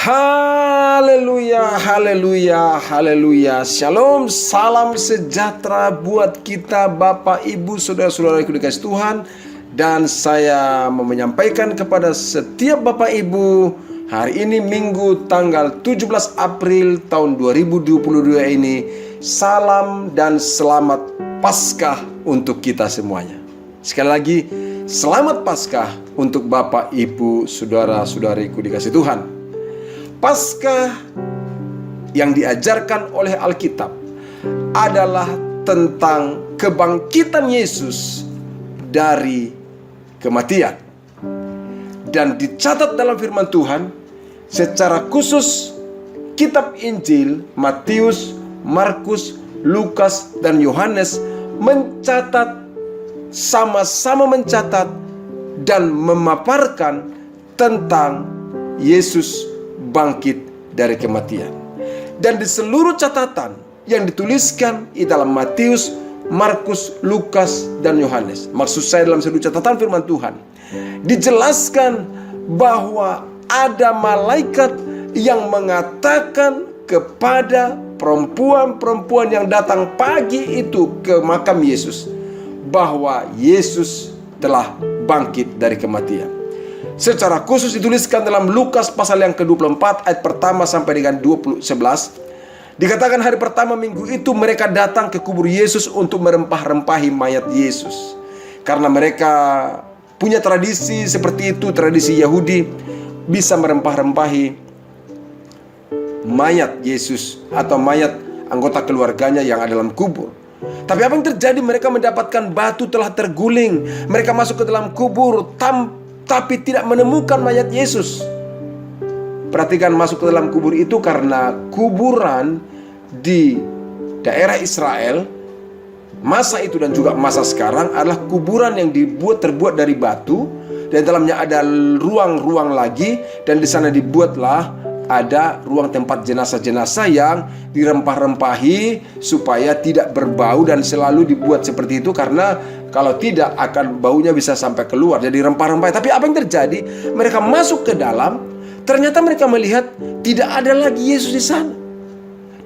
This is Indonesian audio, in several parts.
Haleluya, haleluya, haleluya. Shalom, salam sejahtera buat kita Bapak Ibu Saudara-saudaraku dikasih Tuhan. Dan saya mau menyampaikan kepada setiap Bapak Ibu, hari ini Minggu tanggal 17 April tahun 2022 ini, salam dan selamat Paskah untuk kita semuanya. Sekali lagi, selamat Paskah untuk Bapak Ibu Saudara-saudariku dikasih Tuhan. Paskah yang diajarkan oleh Alkitab adalah tentang kebangkitan Yesus dari kematian. Dan dicatat dalam firman Tuhan, secara khusus kitab Injil Matius, Markus, Lukas, dan Yohanes mencatat, sama-sama mencatat dan memaparkan tentang Yesus bangkit dari kematian. Dan di seluruh catatan yang dituliskan di dalam Matius, Markus, Lukas, dan Yohanes, maksud saya dalam seluruh catatan firman Tuhan, dijelaskan bahwa ada malaikat yang mengatakan kepada perempuan-perempuan yang datang pagi itu ke makam Yesus bahwa Yesus telah bangkit dari kematian. Secara khusus dituliskan dalam Lukas pasal yang ke-24 ayat pertama sampai dengan 11. Dikatakan hari pertama minggu itu mereka datang ke kubur Yesus untuk merempah-rempahi mayat Yesus. Karena mereka punya tradisi seperti itu, tradisi Yahudi, bisa merempah-rempahi mayat Yesus atau mayat anggota keluarganya yang ada dalam kubur. Tapi apa yang terjadi? Mereka mendapatkan batu telah terguling. Mereka masuk ke dalam kubur tapi tidak menemukan mayat Yesus. Perhatikan, masuk ke dalam kubur itu karena kuburan di daerah Israel masa itu dan juga masa sekarang adalah kuburan yang terbuat dari batu, dan dalamnya ada ruang-ruang lagi, dan di sana dibuatlah ada ruang tempat jenazah-jenazah yang dirempah-rempahi supaya tidak berbau, dan selalu dibuat seperti itu karena kalau tidak akan baunya bisa sampai keluar. Jadi rempah-rempahi. Tapi apa yang terjadi? Mereka masuk ke dalam, ternyata mereka melihat tidak ada lagi Yesus di sana.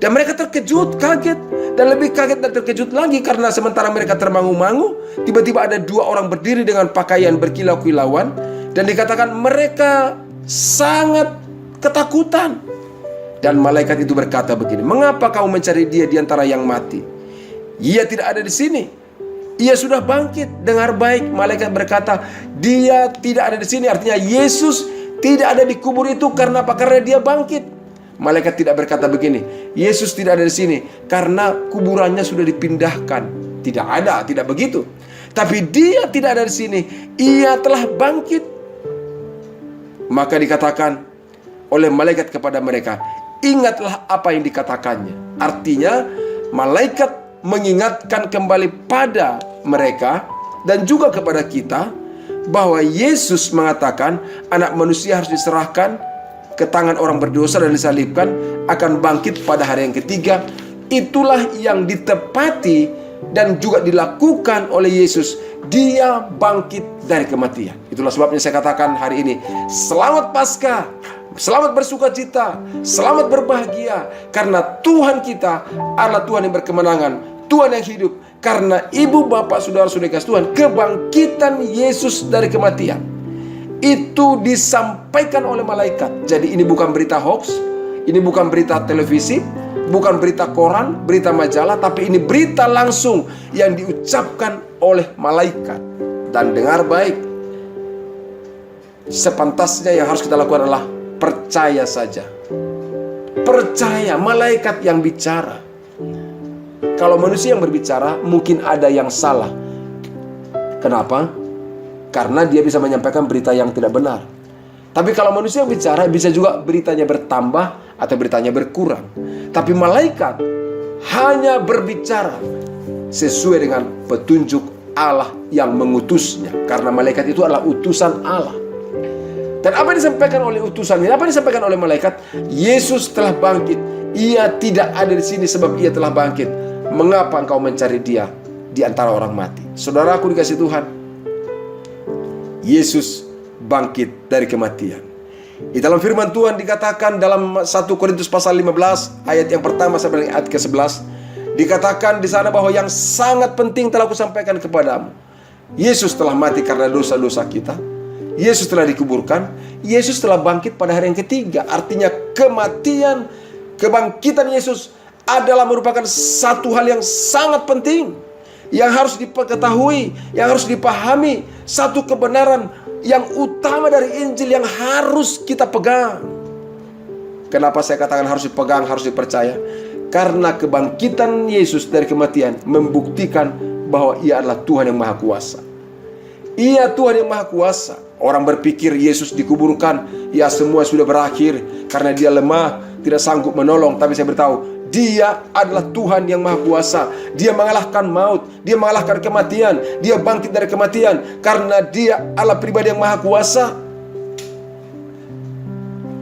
Dan mereka terkejut, kaget, dan lebih kaget dan terkejut lagi karena sementara mereka termangu-mangu, tiba-tiba ada dua orang berdiri dengan pakaian berkilau-kilauan, dan dikatakan mereka sangat ketakutan. Dan malaikat itu berkata begini, "Mengapa kamu mencari dia di antara yang mati? Ia tidak ada di sini. Ia sudah bangkit." Dengar baik, malaikat berkata, "Dia tidak ada di sini." Artinya Yesus tidak ada di kubur itu. Karena apa? Karena dia bangkit. Malaikat tidak berkata begini, "Yesus tidak ada di sini karena kuburannya sudah dipindahkan." Tidak ada, tidak begitu. Tapi dia tidak ada di sini, ia telah bangkit. Maka dikatakan oleh malaikat kepada mereka, "Ingatlah apa yang dikatakannya." Artinya malaikat mengingatkan kembali pada mereka dan juga kepada kita bahwa Yesus mengatakan anak manusia harus diserahkan ke tangan orang berdosa dan disalibkan, akan bangkit pada hari yang ketiga. Itulah yang ditepati dan juga dilakukan oleh Yesus. Dia bangkit dari kematian. Itulah sebabnya saya katakan hari ini, selamat Paskah, selamat bersukacita, selamat berbahagia, karena Tuhan kita adalah Tuhan yang berkemenangan, Tuhan yang hidup. Karena ibu bapak saudara-saudari kasih Tuhan, kebangkitan Yesus dari kematian itu disampaikan oleh malaikat. Jadi ini bukan berita hoax, ini bukan berita televisi, bukan berita koran, berita majalah, tapi ini berita langsung yang diucapkan oleh malaikat. Dan dengar baik, sepantasnya yang harus kita lakukan adalah percaya saja. Percaya, malaikat yang bicara. Kalau manusia yang berbicara, mungkin ada yang salah. Kenapa? Karena dia bisa menyampaikan berita yang tidak benar. Tapi kalau manusia yang bicara, bisa juga beritanya bertambah atau beritanya berkurang. Tapi malaikat hanya berbicara sesuai dengan petunjuk Allah yang mengutusnya. Karena malaikat itu adalah utusan Allah. Dan apa yang disampaikan oleh utusan ini? Apa yang disampaikan oleh malaikat? Yesus telah bangkit. Ia tidak ada di sini sebab ia telah bangkit. Mengapa engkau mencari dia di antara orang mati? Saudaraku dikasih Tuhan, Yesus bangkit dari kematian. Di dalam firman Tuhan dikatakan dalam 1 Korintus pasal 15 ayat yang pertama sampai ayat ke-11, dikatakan di sana bahwa yang sangat penting telah kusampaikan kepadamu. Yesus telah mati karena dosa-dosa kita. Yesus telah dikuburkan. Yesus telah bangkit pada hari yang ketiga. Artinya kebangkitan Yesus adalah merupakan satu hal yang sangat penting, yang harus diketahui, yang harus dipahami. Satu kebenaran yang utama dari Injil yang harus kita pegang. Kenapa saya katakan harus dipegang, harus dipercaya? Karena kebangkitan Yesus dari kematian membuktikan bahwa Ia adalah Tuhan yang Maha Kuasa. Ia Tuhan yang Maha Kuasa. Orang berpikir Yesus dikuburkan, ya semua sudah berakhir karena Dia lemah, tidak sanggup menolong. Tapi saya beritahu, Dia adalah Tuhan yang Maha Kuasa. Dia mengalahkan maut, Dia mengalahkan kematian, Dia bangkit dari kematian karena Dia adalah pribadi yang Maha Kuasa.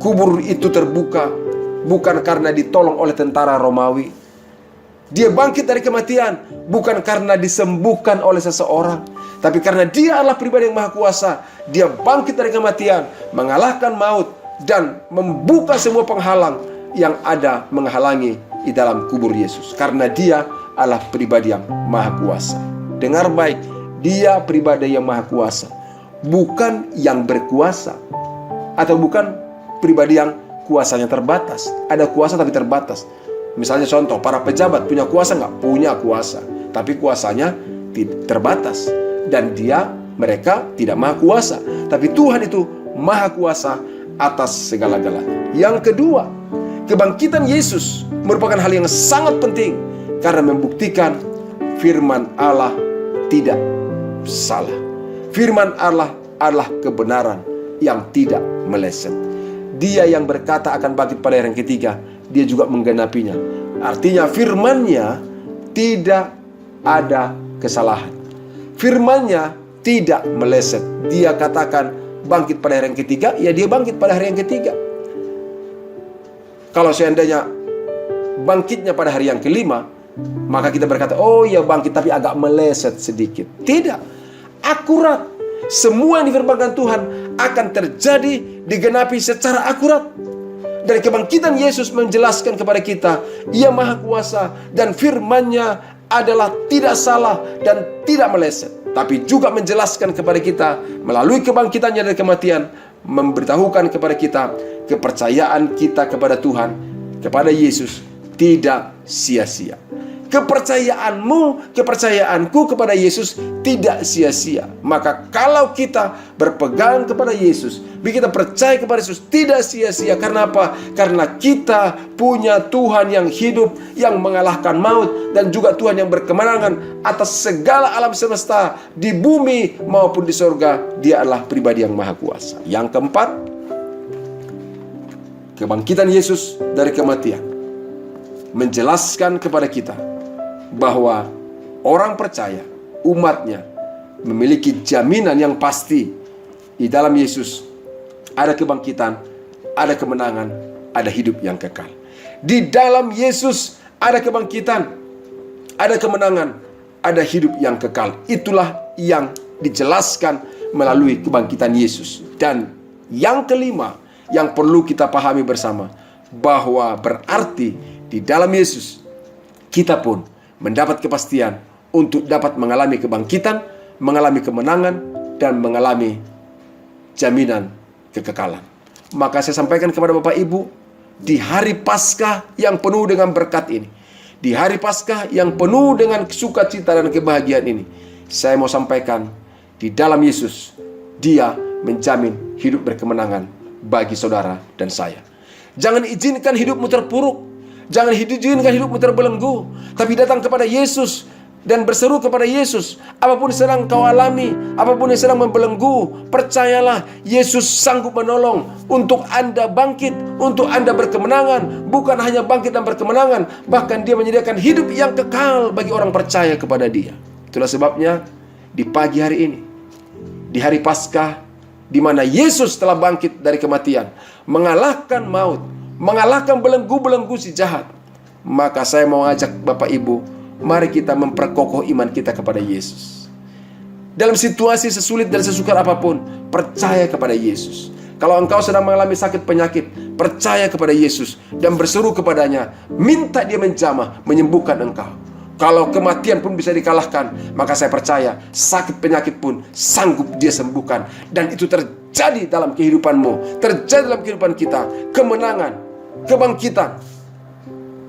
Kubur itu terbuka bukan karena ditolong oleh tentara Romawi. Dia bangkit dari kematian bukan karena disembuhkan oleh seseorang, tapi karena Dia adalah pribadi yang Maha Kuasa. Dia bangkit dari kematian, mengalahkan maut, dan membuka semua penghalang yang ada menghalangi di dalam kubur Yesus. Karena Dia adalah pribadi yang Maha Kuasa. Dengar baik, Dia pribadi yang Maha Kuasa, bukan yang berkuasa, atau bukan pribadi yang kuasanya terbatas. Ada kuasa tapi terbatas. Misalnya contoh, para pejabat punya kuasa nggak? Punya kuasa, tapi kuasanya terbatas. Dan mereka tidak maha kuasa. Tapi Tuhan itu maha kuasa atas segala-galanya. Yang kedua, kebangkitan Yesus merupakan hal yang sangat penting karena membuktikan firman Allah tidak salah. Firman Allah adalah kebenaran yang tidak meleset. Dia yang berkata akan bangkit pada hari yang ketiga, Dia juga menggenapinya. Artinya firman-Nya tidak ada kesalahan. Firman-Nya tidak meleset. Dia katakan bangkit pada hari yang ketiga, ya Dia bangkit pada hari yang ketiga. Kalau seandainya bangkitnya pada hari yang kelima, maka kita berkata, oh ya bangkit tapi agak meleset sedikit. Tidak, akurat. Semua yang difirmankan Tuhan akan terjadi, digenapi secara akurat. Dari kebangkitan Yesus menjelaskan kepada kita, Ia maha kuasa dan firman-Nya adalah tidak salah dan tidak meleset. Tapi juga menjelaskan kepada kita melalui kebangkitannya dari kematian, memberitahukan kepada kita kepercayaan kita kepada Tuhan, kepada Yesus tidak sia-sia. Kepercayaanmu, kepercayaanku kepada Yesus tidak sia-sia. Maka kalau kita berpegang kepada Yesus, kita percaya kepada Yesus, tidak sia-sia. Karena apa? Karena kita punya Tuhan yang hidup, yang mengalahkan maut, dan juga Tuhan yang berkemenangan atas segala alam semesta di bumi maupun di surga. Dia adalah pribadi yang maha kuasa. Yang keempat, kebangkitan Yesus dari kematian menjelaskan kepada kita bahwa orang percaya, umatnya, memiliki jaminan yang pasti di dalam Yesus. Ada kebangkitan, ada kemenangan, ada hidup yang kekal. Di dalam Yesus ada kebangkitan, ada kemenangan, ada hidup yang kekal. Itulah yang dijelaskan melalui kebangkitan Yesus. Dan yang kelima yang perlu kita pahami bersama, bahwa berarti di dalam Yesus kita pun mendapat kepastian untuk dapat mengalami kebangkitan, mengalami kemenangan, dan mengalami jaminan kekekalan. Maka saya sampaikan kepada Bapak Ibu, di hari Paskah yang penuh dengan berkat ini, di hari Paskah yang penuh dengan sukacita dan kebahagiaan ini, saya mau sampaikan, di dalam Yesus Dia menjamin hidup berkemenangan bagi saudara dan saya. Jangan izinkan hidupmu terpuruk, jangan izinkan hidupmu terbelenggu, tapi datang kepada Yesus dan berseru kepada Yesus. Apapun yang sedang kau alami, apapun yang sedang membelenggu, percayalah Yesus sanggup menolong untuk Anda bangkit, untuk Anda berkemenangan. Bukan hanya bangkit dan berkemenangan, bahkan Dia menyediakan hidup yang kekal bagi orang percaya kepada Dia. Itulah sebabnya di pagi hari ini, di hari Paskah, di mana Yesus telah bangkit dari kematian, mengalahkan maut, mengalahkan belenggu-belenggu si jahat, maka saya mau ajak Bapak Ibu, mari kita memperkokoh iman kita kepada Yesus. Dalam situasi sesulit dan sesukar apapun, percaya kepada Yesus. Kalau engkau sedang mengalami sakit penyakit, percaya kepada Yesus dan berseru kepadanya, minta dia menjamah, menyembuhkan engkau. Kalau kematian pun bisa dikalahkan, maka saya percaya sakit penyakit pun sanggup dia sembuhkan. Dan itu terjadi dalam kehidupanmu, terjadi dalam kehidupan kita. Kemenangan, kebangkitan,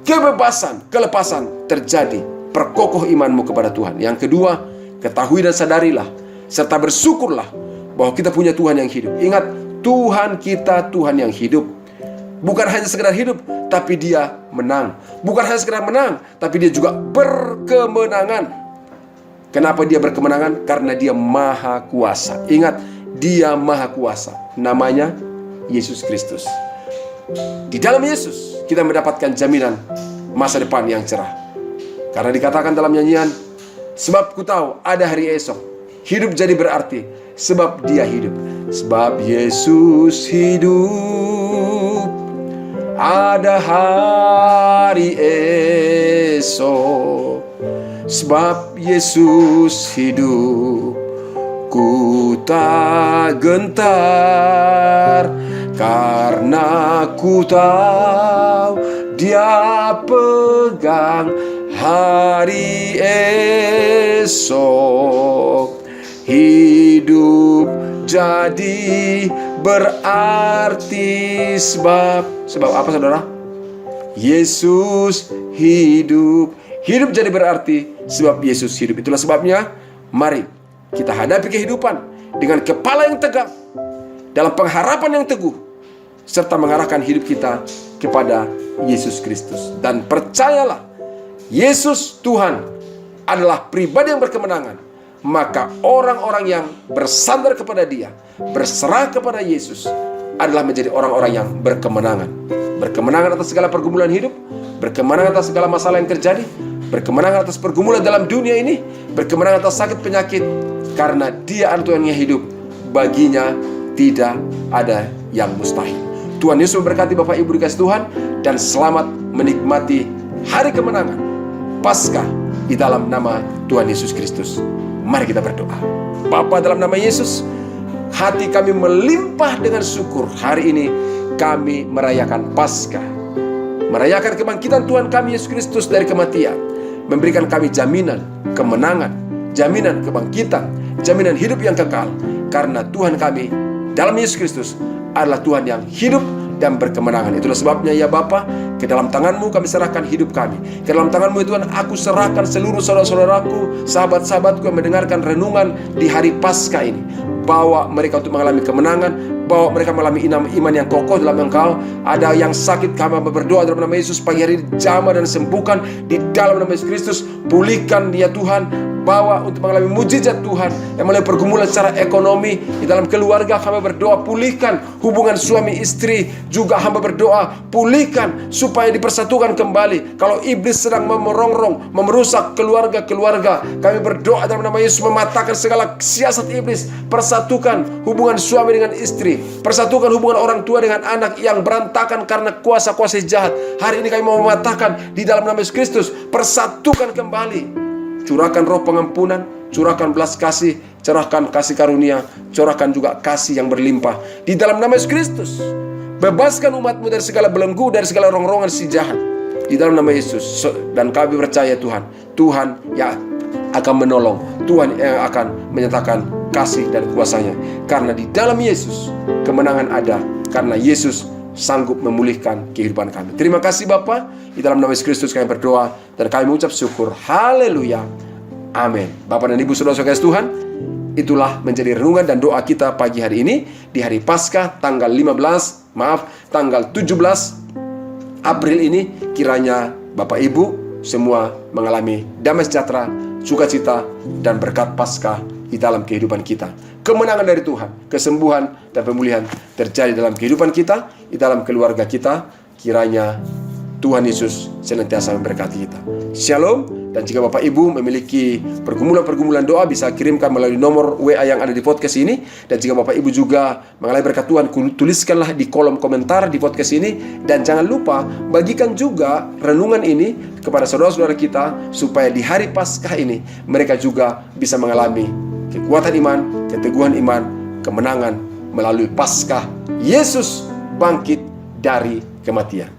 kebebasan, kelepasan terjadi. Perkokoh imanmu kepada Tuhan. Yang kedua, ketahui dan sadarilah serta bersyukurlah bahwa kita punya Tuhan yang hidup. Ingat, Tuhan kita Tuhan yang hidup. Bukan hanya sekedar hidup, tapi dia menang. Bukan hanya sekedar menang, tapi dia juga berkemenangan. Kenapa dia berkemenangan? Karena dia maha kuasa. Ingat, dia maha kuasa. Namanya Yesus Kristus. Di dalam Yesus kita mendapatkan jaminan masa depan yang cerah. Karena dikatakan dalam nyanyian, sebab ku tahu ada hari esok. Hidup jadi berarti sebab dia hidup. Sebab Yesus hidup, ada hari esok. Sebab Yesus hidup, ku tak gentar. Karena ku tahu dia pegang hari esok. Hidup jadi berarti sebab apa saudara? Yesus hidup. Hidup jadi berarti sebab Yesus hidup. Itulah sebabnya mari kita hadapi kehidupan dengan kepala yang tegak, dalam pengharapan yang teguh, serta mengarahkan hidup kita kepada Yesus Kristus. Dan percayalah, Yesus Tuhan adalah pribadi yang berkemenangan. Maka orang-orang yang bersandar kepada dia, berserah kepada Yesus, adalah menjadi orang-orang yang berkemenangan. Berkemenangan atas segala pergumulan hidup, berkemenangan atas segala masalah yang terjadi, berkemenangan atas pergumulan dalam dunia ini, berkemenangan atas sakit penyakit. Karena dia adalah Tuhan yang hidup, baginya tidak ada yang mustahil. Tuhan Yesus memberkati Bapak Ibu dikasih Tuhan, dan selamat menikmati hari kemenangan Paskah di dalam nama Tuhan Yesus Kristus. Mari kita berdoa. Bapa, dalam nama Yesus, hati kami melimpah dengan syukur. Hari ini kami merayakan Paskah, merayakan kebangkitan Tuhan kami Yesus Kristus dari kematian, memberikan kami jaminan kemenangan, jaminan kebangkitan, jaminan hidup yang kekal. Karena Tuhan kami dalam Yesus Kristus adalah Tuhan yang hidup dan berkemenangan. Itulah sebabnya ya Bapa, ke dalam tangan-Mu kami serahkan hidup kami. Ke dalam tangan-Mu ya Tuhan, aku serahkan seluruh saudara-saudaraku, sahabat-sahabatku yang mendengarkan renungan di hari Paskah ini. Bawa mereka untuk mengalami kemenangan, bawa mereka mengalami iman yang kokoh dalam Engkau. Ada yang sakit, kami berdoa dalam nama Yesus, pagi hari jamah dan sembuhkan di dalam nama Yesus Kristus. Pulihkan ya Tuhan, bawa untuk mengalami mujizat Tuhan yang melalui pergumulan secara ekonomi di dalam keluarga. Kami berdoa, pulihkan hubungan suami istri. Juga hamba berdoa, pulihkan supaya dipersatukan kembali. Kalau iblis sedang memerongrong, memerusak keluarga-keluarga, kami berdoa dalam nama Yesus, mematahkan segala siasat iblis. Persatukan hubungan suami dengan istri, persatukan hubungan orang tua dengan anak yang berantakan karena kuasa-kuasa jahat. Hari ini kami mau mematahkan di dalam nama Yesus Kristus. Persatukan kembali. Curahkan roh pengampunan, curahkan belas kasih, curahkan kasih karunia, curahkan juga kasih yang berlimpah di dalam nama Yesus Kristus. Bebaskan umat-Mu dari segala belenggu, dari segala rongrongan si jahat di dalam nama Yesus. Dan kami percaya Tuhan yang akan menolong, Tuhan yang akan menyatakan kasih dan kuasanya. Karena di dalam Yesus kemenangan ada, karena Yesus sanggup memulihkan kehidupan kami. Terima kasih Bapa, di dalam nama Yesus Kristus kami berdoa dan kami mengucap syukur. Haleluya, amin. Bapak dan Ibu saudara-saudara Tuhan, itulah menjadi renungan dan doa kita pagi hari ini di hari Paskah tanggal 17 April ini. Kiranya Bapak Ibu semua mengalami damai sejahtera, sukacita dan berkat Paskah di dalam kehidupan kita. Kemenangan dari Tuhan, kesembuhan dan pemulihan terjadi dalam kehidupan kita, di dalam keluarga kita. Kiranya Tuhan Yesus senantiasa memberkati kita. Shalom. Dan jika Bapak Ibu memiliki pergumulan-pergumulan doa, bisa kirimkan melalui nomor WA yang ada di podcast ini. Dan jika Bapak Ibu juga mengalami berkat Tuhan, tuliskanlah di kolom komentar di podcast ini. Dan jangan lupa bagikan juga renungan ini kepada saudara-saudara kita, supaya di hari Paskah ini mereka juga bisa mengalami kekuatan iman, keteguhan iman, kemenangan melalui Paskah Yesus bangkit dari kematian.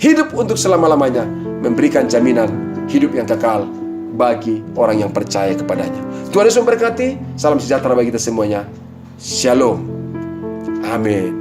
Hidup untuk selama-lamanya, memberikan jaminan hidup yang kekal bagi orang yang percaya kepadanya. Tuhan Yesus memberkati. Salam sejahtera bagi kita semuanya. Shalom. Amin.